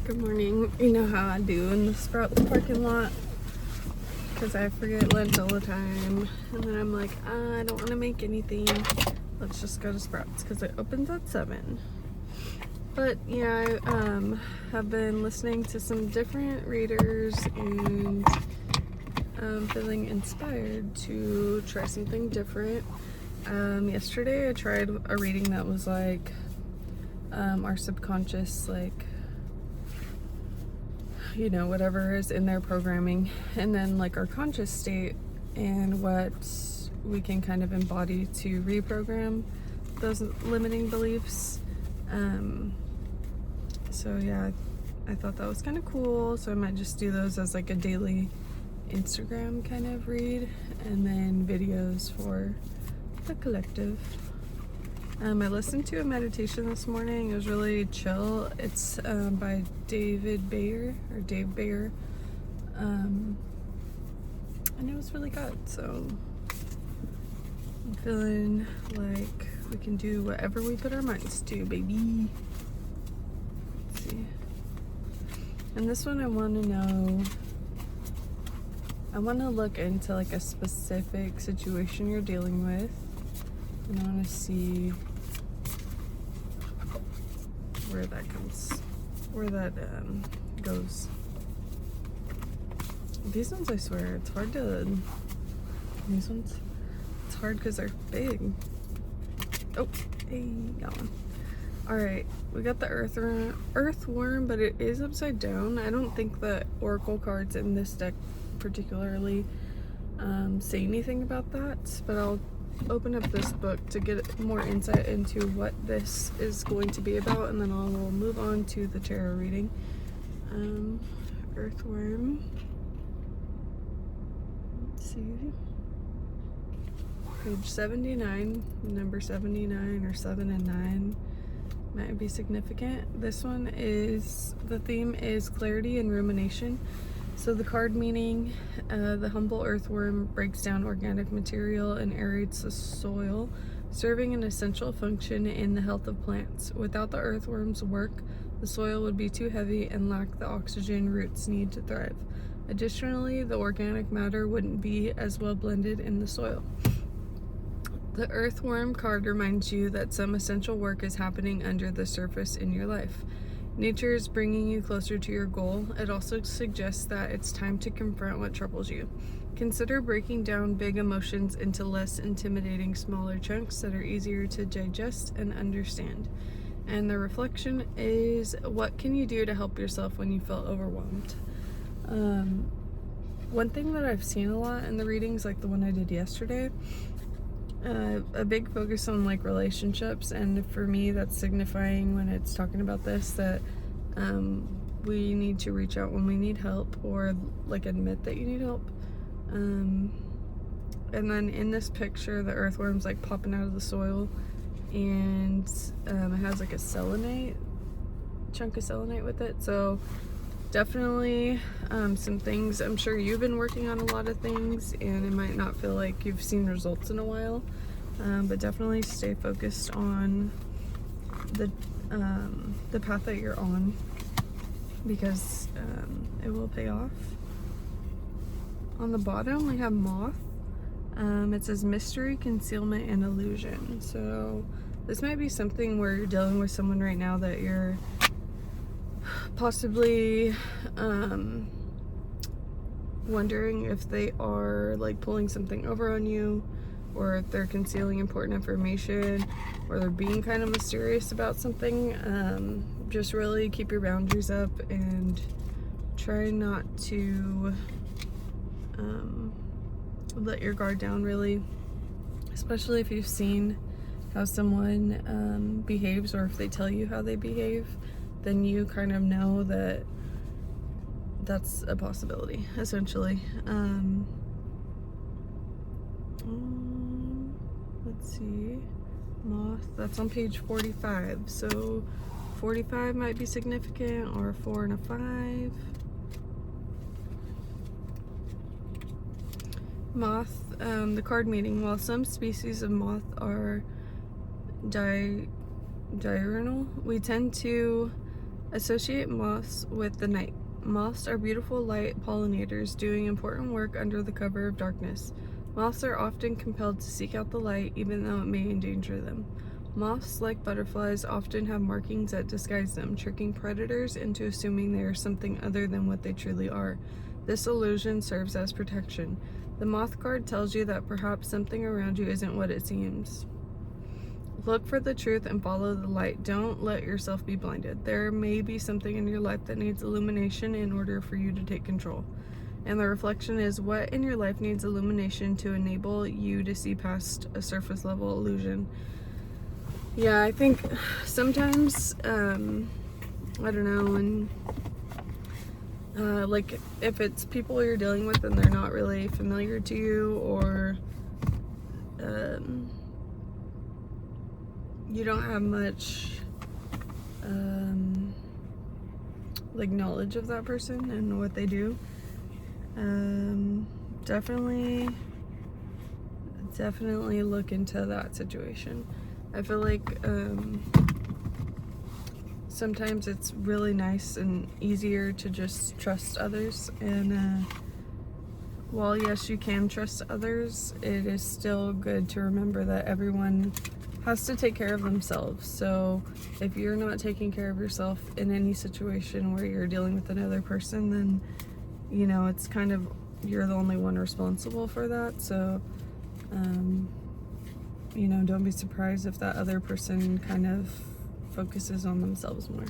Good morning. You know how I do in the Sprouts parking lot, because I forget lunch all the time, and then I'm like, I don't want to make anything. Let's just go to Sprouts because it opens at 7. But yeah, I have been listening to some different readers and feeling inspired to try something different. Yesterday I tried a reading that was like our subconscious, like, you know, whatever is in their programming, and then like our conscious state and what we can kind of embody to reprogram those limiting beliefs. So yeah, I thought that was kind of cool, so I might just do those as like a daily Instagram kind of read, and then videos for the collective. I listened to a meditation this morning. It was really chill. It's by Dave Bayer, and it was really good. So I'm feeling like we can do whatever we put our minds to, baby. Let's see. And this one I want to look into like a specific situation you're dealing with. And I want to see where that goes. These ones, I swear, it's hard to. These ones, it's hard because they're big. Oh, hey, got one. All right, we got the earthworm, but it is upside down. I don't think the oracle cards in this deck particularly say anything about that, but I'll open up this book to get more insight into what this is going to be about, and then I'll move on to the tarot reading. Earthworm. Let's see. Page 79, number 79 or 7 and 9 might be significant. This one is, the theme is clarity and rumination. So the card meaning, the humble earthworm breaks down organic material and aerates the soil, serving an essential function in the health of plants. Without the earthworm's work, the soil would be too heavy and lack the oxygen roots need to thrive. Additionally, the organic matter wouldn't be as well blended in the soil. The earthworm card reminds you that some essential work is happening under the surface in your life. Nature is bringing you closer to your goal. It also suggests that it's time to confront what troubles you. Consider breaking down big emotions into less intimidating, smaller chunks that are easier to digest and understand. And the reflection is, what can you do to help yourself when you feel overwhelmed? One thing that I've seen a lot in the readings, like the one I did yesterday, a big focus on like relationships, and for me that's signifying, when it's talking about this, that we need to reach out when we need help, or like admit that you need help. And then in this picture, the earthworm's like popping out of the soil, and it has like a chunk of selenite with it. So definitely some things. I'm sure you've been working on a lot of things, and it might not feel like you've seen results in a while, but definitely stay focused on the path that you're on, because it will pay off. On the bottom we have moth. It says mystery, concealment, and illusion. So this might be something where you're dealing with someone right now that you're possibly wondering if they are like pulling something over on you, or if they're concealing important information, or they're being kind of mysterious about something. Just really keep your boundaries up and try not to let your guard down, really, especially if you've seen how someone behaves, or if they tell you how they behave, then you kind of know that that's a possibility, essentially. Let's see, moth, that's on page 45, so 45 might be significant, or 4 and a 5. Moth, the card meaning, while some species of moth are diurnal, we tend to Associate moths with the night. Moths are beautiful light pollinators doing important work under the cover of darkness. Moths are often compelled to seek out the light even though it may endanger them. Moths, like butterflies, often have markings that disguise them, tricking predators into assuming they are something other than what they truly are. This illusion serves as protection. The moth card tells you that perhaps something around you isn't what it seems. Look for the truth and follow the light. Don't let yourself be blinded. There may be something in your life that needs illumination in order for you to take control. And the reflection is, what in your life needs illumination to enable you to see past a surface level illusion? Yeah, I think sometimes, I don't know, and like if it's people you're dealing with and they're not really familiar to you, or you don't have much like knowledge of that person and what they do, definitely look into that situation. I feel like sometimes it's really nice and easier to just trust others, and while yes, you can trust others, it is still good to remember that everyone has to take care of themselves. So if you're not taking care of yourself in any situation where you're dealing with another person, then you know it's kind of, you're the only one responsible for that. So you know, don't be surprised if that other person kind of focuses on themselves more.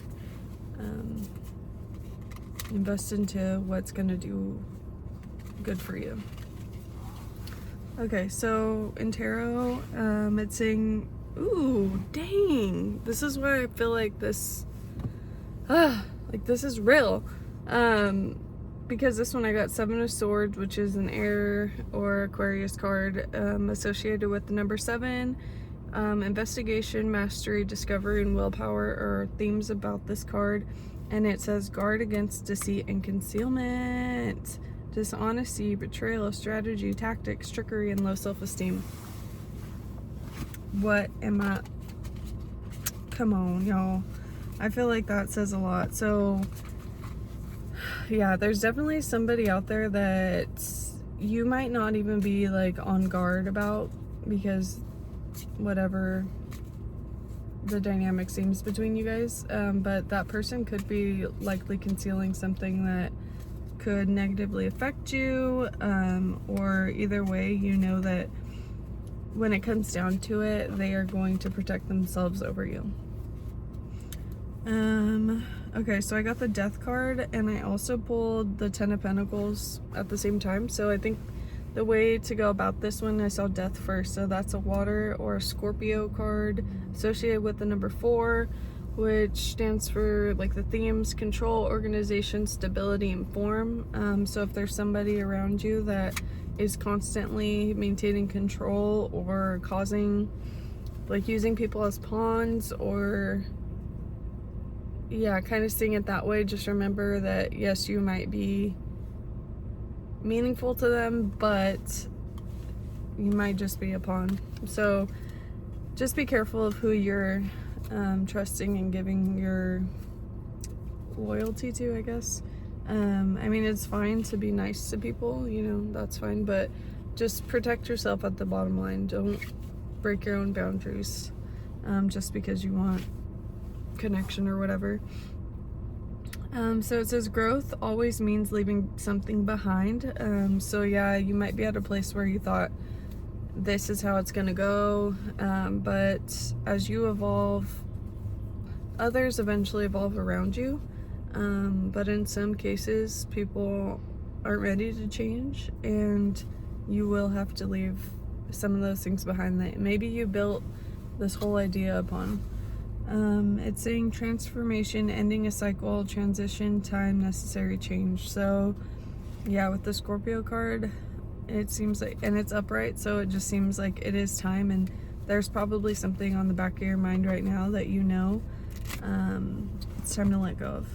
Invest into what's going to do good for you. Okay, so in tarot, it's saying, ooh, dang, this is why I feel like this, like this is real. Because this one I got 7 of Swords, which is an air or Aquarius card, associated with the number 7. Investigation, mastery, discovery, and willpower are themes about this card. And it says guard against deceit and concealment, dishonesty, betrayal, strategy, tactics, trickery, and low self-esteem. What am I? Come on, y'all. I feel like that says a lot. So yeah, there's definitely somebody out there that you might not even be like on guard about, because whatever the dynamic seems between you guys, but that person could be likely concealing something that could negatively affect you, or either way, you know that when it comes down to it, they are going to protect themselves over you. Okay, so I got the Death card, and I also pulled the 10 of Pentacles at the same time. So I think the way to go about this one, I saw Death first. So that's a water or a Scorpio card associated with the number 4, which stands for like the themes: control, organization, stability, and form. So if there's somebody around you that is constantly maintaining control or causing, like using people as pawns, or yeah, kind of seeing it that way, just remember that yes, you might be meaningful to them, but you might just be a pawn. So just be careful of who you're trusting and giving your loyalty to, I guess. I mean, it's fine to be nice to people, you know, that's fine, but just protect yourself at the bottom line. Don't break your own boundaries just because you want connection or whatever. So it says growth always means leaving something behind. So yeah, you might be at a place where you thought this is how it's gonna go, but as you evolve, others eventually evolve around you. But in some cases, people aren't ready to change, and you will have to leave some of those things behind that maybe you built this whole idea upon. It's saying transformation, ending a cycle, transition, time, necessary change. So yeah, with the Scorpio card, it seems like, and it's upright, so it just seems like it is time, and there's probably something on the back of your mind right now that you know it's time to let go of.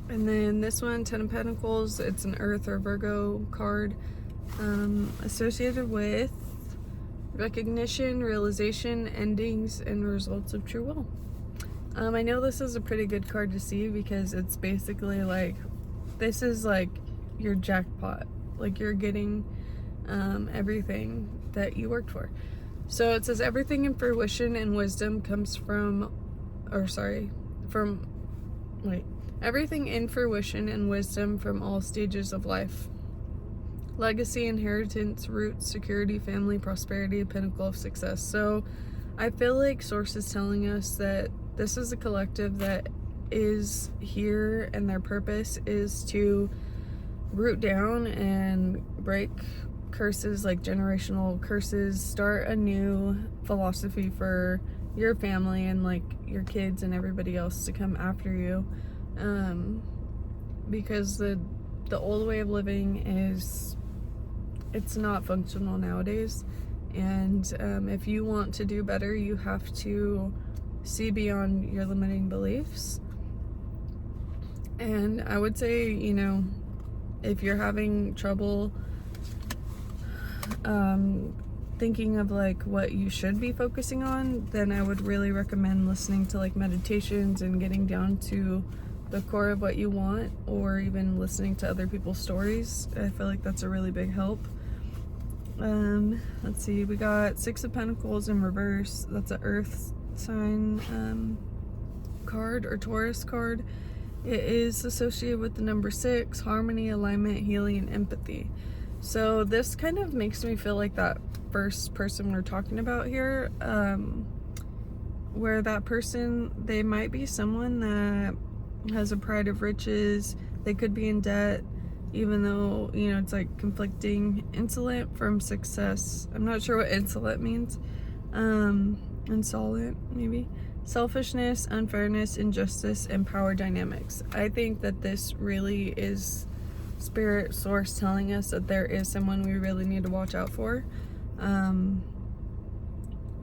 And then this one, 10 of Pentacles, it's an Earth or Virgo card, associated with recognition, realization, endings, and results of true will. I know this is a pretty good card to see because it's basically like, this is like your jackpot. Like you're getting everything that you worked for. So it says everything in fruition and wisdom comes from, everything in fruition and wisdom from all stages of life. Legacy, inheritance, roots, security, family, prosperity, pinnacle of success. So I feel like Source is telling us that this is a collective that is here and their purpose is to root down and break curses, like generational curses, start a new philosophy for your family and like your kids and everybody else to come after you, because the old way of living it's not functional nowadays, and if you want to do better, you have to see beyond your limiting beliefs. And I would say, if you're having trouble thinking of like what you should be focusing on, then I would really recommend listening to like meditations and getting down to the core of what you want, or even listening to other people's stories. I feel like that's a really big help. Let's see, we got Six of Pentacles in reverse. That's an earth sign card, or Taurus card. It is associated with the number 6, harmony, alignment, healing, and empathy. So this kind of makes me feel like that first person we're talking about here, where that person, they might be someone that has a pride of riches. They could be in debt, even though, it's like conflicting. Insolent from success. I'm not sure what insolent means. Insolent, maybe. Selfishness, unfairness, injustice, and power dynamics. I think that this really is Spirit Source telling us that there is someone we really need to watch out for.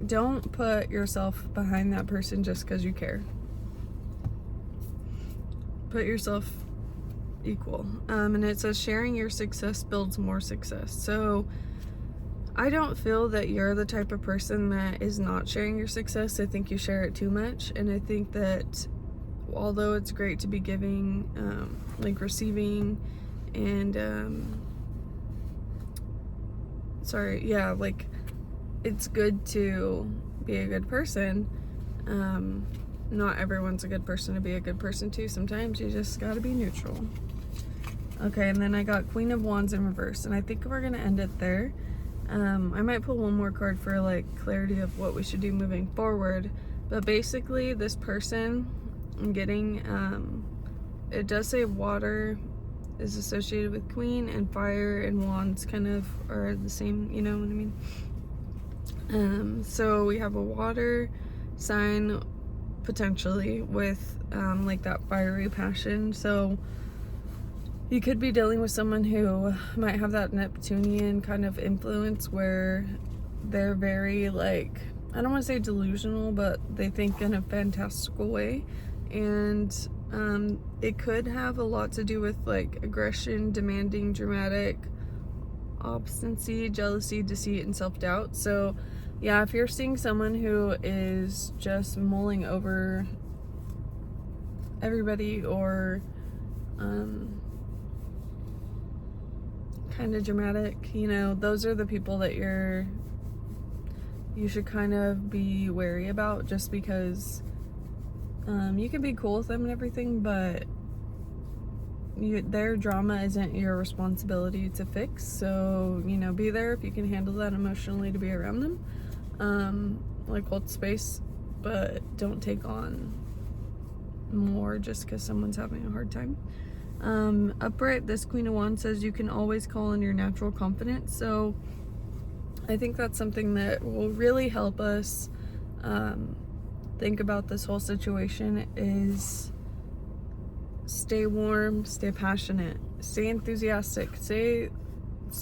Don't put yourself behind that person just because you care. Put yourself equal. And it says sharing your success builds more success. So I don't feel that you're the type of person that is not sharing your success. I think you share it too much. And I think that although it's great to be giving, like receiving, and it's good to be a good person. Not everyone's a good person to be a good person to. Sometimes you just gotta be neutral. Okay, and then I got Queen of Wands in reverse, and I think we're gonna end it there. I might pull one more card for like clarity of what we should do moving forward, but basically this person I'm getting, it does say water is associated with Queen, and fire and Wands kind of are the same, you know what I mean? So we have a water sign potentially with like that fiery passion. So you could be dealing with someone who might have that Neptunian kind of influence where they're very like, I don't want to say delusional, but they think in a fantastical way. And it could have a lot to do with like aggression, demanding, dramatic, obstinacy, jealousy, deceit, and self-doubt. So yeah, if you're seeing someone who is just mulling over everybody, or kind of dramatic, those are the people that you should kind of be wary about, just because you can be cool with them and everything, but their drama isn't your responsibility to fix. So, be there if you can handle that emotionally to be around them. Like hold space, but don't take on more just because someone's having a hard time. Upright, this Queen of Wands says you can always call on your natural confidence. So I think that's something that will really help us think about this whole situation, is stay warm, stay passionate, stay enthusiastic, stay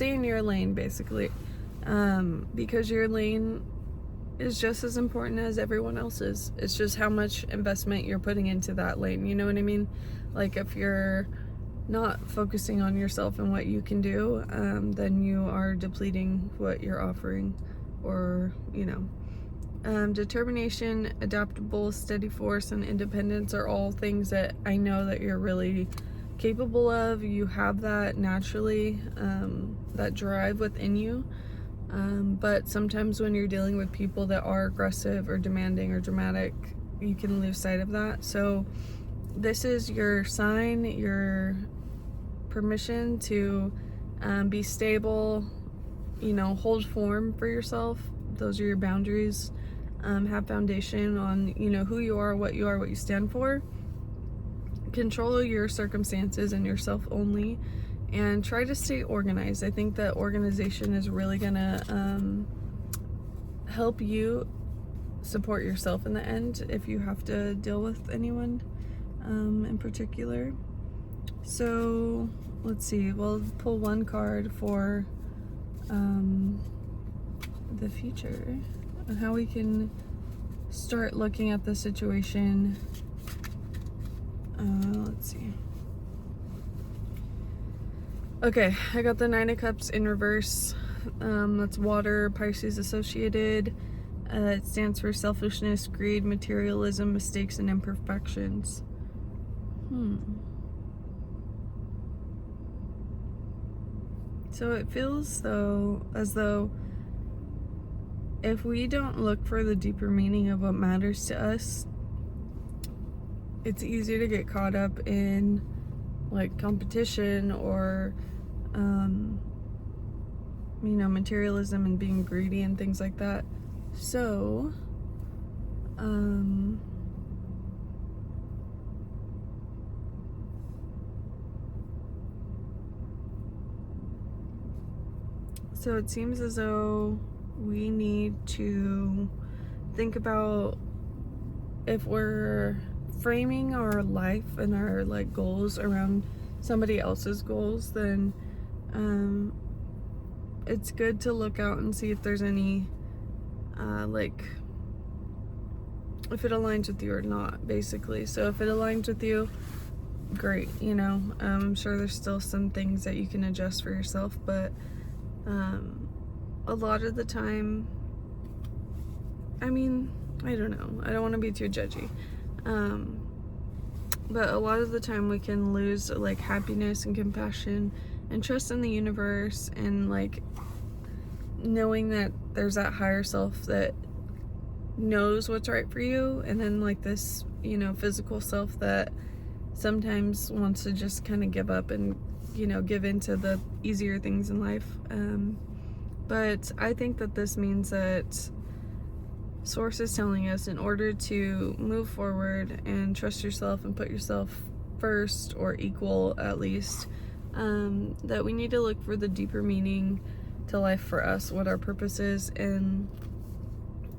in your lane, basically, because your lane is just as important as everyone else's. It's just how much investment you're putting into that lane, you know what I mean? Like if you're not focusing on yourself and what you can do, then you are depleting what you're offering, or Determination, adaptable, steady force, and independence are all things that I know that you're really capable of. You have that naturally, that drive within you. But sometimes when you're dealing with people that are aggressive or demanding or dramatic, you can lose sight of that. So this is your sign, your permission to be stable, hold form for yourself. Those are your boundaries. Have foundation on, who you are, what you stand for. Control your circumstances and yourself only, and try to stay organized. I think that organization is really gonna help you support yourself in the end if you have to deal with anyone in particular. So let's see, we'll pull one card for the future and how we can start looking at the situation. Let's see. Okay, I got the Nine of Cups in reverse. That's water, Pisces associated. It stands for selfishness, greed, materialism, mistakes, and imperfections. So it feels as though if we don't look for the deeper meaning of what matters to us, it's easy to get caught up in like competition or materialism and being greedy and things like that. So so it seems as though we need to think about if we're framing our life and our like goals around somebody else's goals, then it's good to look out and see if there's any if it aligns with you or not, basically. So if it aligns with you, great. I'm sure there's still some things that you can adjust for yourself, but a lot of the time, I don't know, I don't want to be too judgy, but a lot of the time we can lose like happiness and compassion and trust in the universe, and like knowing that there's that higher self that knows what's right for you, and then like this physical self that sometimes wants to just kind of give up and give into the easier things in life. But I think that this means that Source is telling us, in order to move forward and trust yourself and put yourself first, or equal at least, that we need to look for the deeper meaning to life for us, what our purpose is. And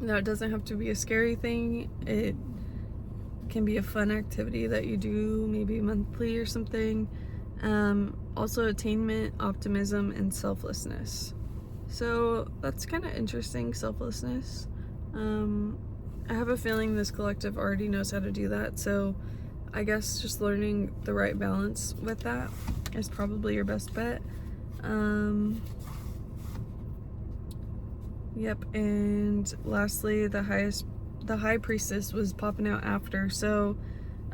it doesn't have to be a scary thing. It can be a fun activity that you do maybe monthly or something. Also attainment, optimism, and selflessness. So that's kind of interesting, selflessness. I have a feeling this collective already knows how to do that, so I guess just learning the right balance with that is probably your best bet. Yep, and lastly, the High Priestess was popping out after, so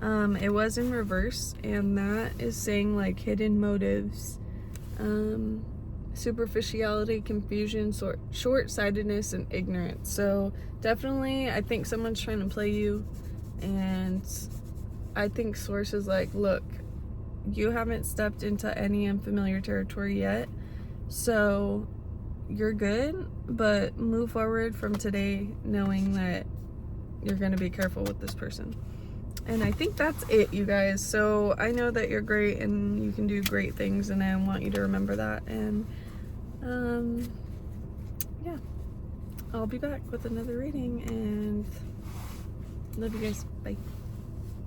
it was in reverse, and that is saying like hidden motives, superficiality, confusion, short-sightedness, and ignorance. So definitely I think someone's trying to play you, and I think Source is like, look, you haven't stepped into any unfamiliar territory yet, so you're good, but move forward from today knowing that you're going to be careful with this person. And I think that's it, you guys. So I know that you're great and you can do great things, and I want you to remember that. And yeah, I'll be back with another reading, and love you guys. Bye.